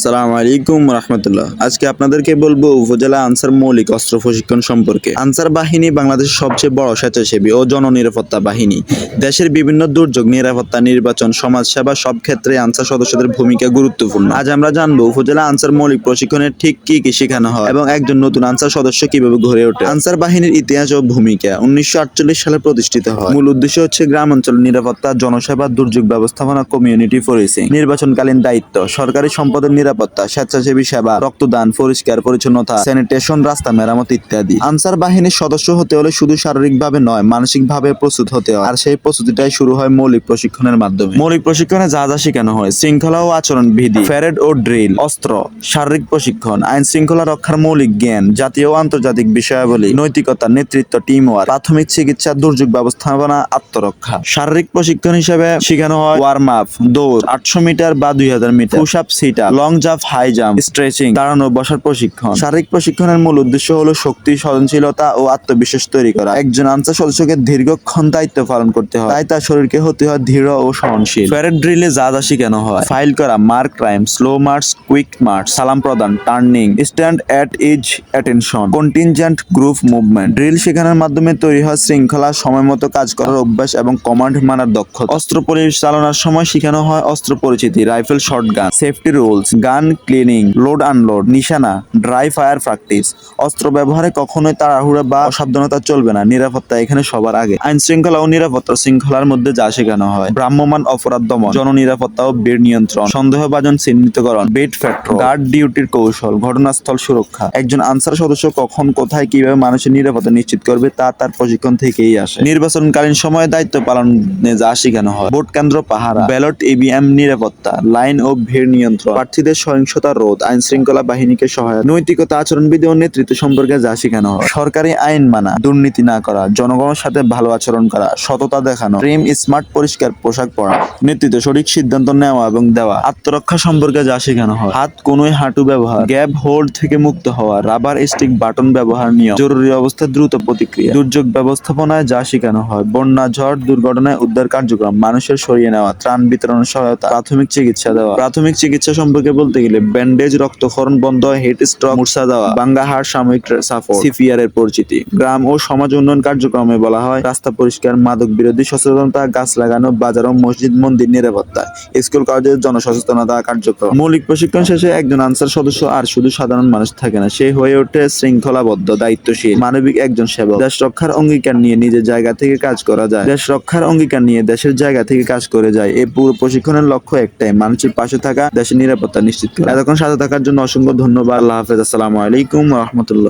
আসসালামু আলাইকুম রহমতুল্লাহ। আজকে আপনাদেরকে বলবো উপজেলা আনসার মৌলিক অস্ত্র প্রশিক্ষণ সম্পর্কে। আনসার বাহিনী বাংলাদেশের সবচেয়ে বড় স্বেচ্ছাসেবী ও জননিরাপত্তা বাহিনী। দেশের বিভিন্ন দুর্যোগ, নিরাপত্তা, নির্বাচন, সমাজসেবা সব ক্ষেত্রে আনসার সদস্যদের ভূমিকা গুরুত্বপূর্ণ। আজ আমরা জানবো উপজেলা আনসার মৌলিক প্রশিক্ষণের ঠিক কি কি শেখানো হয় এবং একজন নতুন আনসার সদস্য কিভাবে গড়ে ওঠে। আনসার বাহিনীর ইতিহাস ও ভূমিকা। 1948 সালে প্রতিষ্ঠিত হয়। মূল উদ্দেশ্য হচ্ছে গ্রাম অঞ্চল নিরাপত্তা, জনসেবা, দুর্যোগ ব্যবস্থাপনা, কমিউনিটি পুলিশিং। নির্বাচনকালীন দায়িত্ব: সরকারি সম্পদের নিরাপত্তা, স্বেচ্ছাসেবী সেবা, রক্তদান, পরিষ্কার পরিচ্ছন্নতা, স্যানিটেশন, রাস্তা মেরামত ইত্যাদি। আনসার বাহিনীর সদস্য হতে হলে শুধু শারীরিকভাবে নয়, মানসিকভাবে প্রস্তুত হতে হয়। আর সেই প্রস্তুতিটাই শুরু হয় মৌলিক প্রশিক্ষণের মাধ্যমে। মৌলিক প্রশিক্ষণে যা যা শেখানো হয়: শৃঙ্খলা ও আচরণ বিধি, প্যারেড ও ড্রিল, অস্ত্র, শারীরিক প্রশিক্ষণ, আইন শৃঙ্খলা রক্ষার মৌলিক জ্ঞান, জাতীয় ও আন্তর্জাতিক বিষয়াবলী, নৈতিকতা, নেতৃত্ব, টিম ওয়ার্ক, প্রাথমিক চিকিৎসা, দুর্যোগ ব্যবস্থাপনা, আত্মরক্ষা। শারীরিক প্রশিক্ষণ হিসেবে শেখানো হয় ওয়ার্ম আপ, দৌড়, 800 মিটার বা 2000 metre, push up, sit up, long jump, high jump, stretching, দাঁড়ানো বসার প্রশিক্ষণ। শারীরিক প্রশিক্ষণের মূল উদ্দেশ্য হলো শক্তি, সহনশীলতা ও আত্মবিশ্বাস তৈরি করা। একজন আনসার সদস্যকে দীর্ঘক্ষণ দায়িত্ব পালন করতে হয়, তাই তার শরীরকে হতে হয় দৃঢ় ও সহনশীল। প্যারেড ড্রিলে যা যা শেখানো হয়: ফাইল করা, mark time, slow March, quick March, সালাম প্রদান, turning, stand at is attention, contingent group movement. Drill শেখানোর মাধ্যমে তৈরি হয় শৃঙ্খলা, সময় মতো কাজ করার অভ্যাস এবং কমান্ড মানার দক্ষতা। অস্ত্র পরিচালনার সময় শেখানো হয় অস্ত্র পরিচিতি, রাইফেল, শটগান, সেফটি রুলস, গান ক্লিনিং, লোড আনলোড, নিশানা, ড্রাই ফায়ার প্র্যাকটিস। অস্ত্র ব্যবহারে কখনোই তাড়াহুড়া বা অসাবধানতা চলবে না, নিরাপত্তা এখানে সবার আগে। আইন শৃঙ্খলা ও নিরাপত্তা শৃঙ্খলার মধ্যে যা শেখানো হয়: ভ্রাম্যমাণ অপরাধ দমন, জননিরাপত্তা ও ভিড় নিয়ন্ত্রণ, সন্দেহভাজন চিহ্নিতকরণ, বেড পেট্রোল, গার্ড ডিউটির কৌশল, ঘটনাস্থল সুরক্ষা। একজন আনসার সদস্য কখন, কোথায়, কিভাবে মানুষের নিরাপত্তা নিশ্চিত করবে তা তার প্রশিক্ষণ থেকেই আসে। নির্বাচনকালীন সময়ে দায়িত্ব পালনে যা শেখানো হয়: ভোট কেন্দ্র পাহারা, ব্যালট, ইভিএম নিরাপত্তা, লাইন ও ভিড় নিয়ন্ত্রণ, প্রার্থীদের সহিংসতা রোধ, আইন শৃঙ্খলা বাহিনীকে সহায়তা, নৈতিকতা, আচরণবিধি ও নেতৃত্ব সম্পর্কে যা শেখানো হয়: সরকারি আইন মানা, দুর্নীতি না করা, জনগণের সাথে ভালো আচরণ করা, সততা দেখানো, ট্রিম, স্মার্ট, পরিষ্কার পোশাক পরা, নেতৃত্ব, সঠিক সিদ্ধান্ত নেওয়া এবং দেওয়া। আত্মরক্ষা সম্পর্কে যা শেখানো হয়: হাত কনুই, হাঁটু ব্যবহার, গ্যাপ হোল্ড থেকে মুক্ত হওয়া, রাবার স্টিক, বাটন ব্যবহার নিয়ম, জরুরি অবস্থায় দ্রুত প্রতিক্রিয়া। দুর্যোগ ব্যবস্থাপনায় যা শেখানো হয়: বন্যা, ঝড়, দুর্ঘটনায় উদ্ধার কার্যক্রম, মানুষের সরিয়ে নেওয়া, ত্রাণ বিতরণের সহায়তা, প্রাথমিক চিকিৎসা দেওয়া। প্রাথমিক চিকিৎসা সম্পর্কে বলতে গেলে ব্যান্ডেজ, রক্তক্ষরণ বন্ধ, হেড স্ট্রোক, মূর্ছা দেওয়া, ভাঙ্গা হাড়, সাময়িক সাপোর্ট, সিপিআর এর পরিচিতি। গ্রাম ও সমাজ উন্নয়ন কার্যক্রমে বলা হয়: রাস্তা পরিষ্কার, মাদক বিরোধী সচেতনতা, গাছ লাগানো, বাজার ও মসজিদ মন্দির নিরাপত্তা, স্কুল কলেজের জনসচেতনতা কার্যক্রম। মৌলিক প্রশিক্ষণ শেষে একজন আনসার সদস্য আর শুধু সাধারণ মানুষ থাকে না, সে হয়ে ওঠে শৃঙ্খলাবদ্ধ, দায়িত্বশীল, মানবিক একজন সেবক। দেশ রক্ষার অঙ্গীকার নিয়ে নিজের জায়গা থেকে কাজ করা যায়, দেশ রক্ষার অঙ্গীকার নিয়ে দেশের জায়গা থেকে কাজ করে যায়। এই পুরো প্রশিক্ষণের লক্ষ্য একটাই: মানুষের পাশে থাকা, দেশের নিরাপত্তা নিশ্চিত করা। এতক্ষণ সাথে থাকার জন্য অসংখ্য ধন্যবাদ। আল্লাহ হাফেজ। আসসালামু আলাইকুম রহমতুল্লাহ।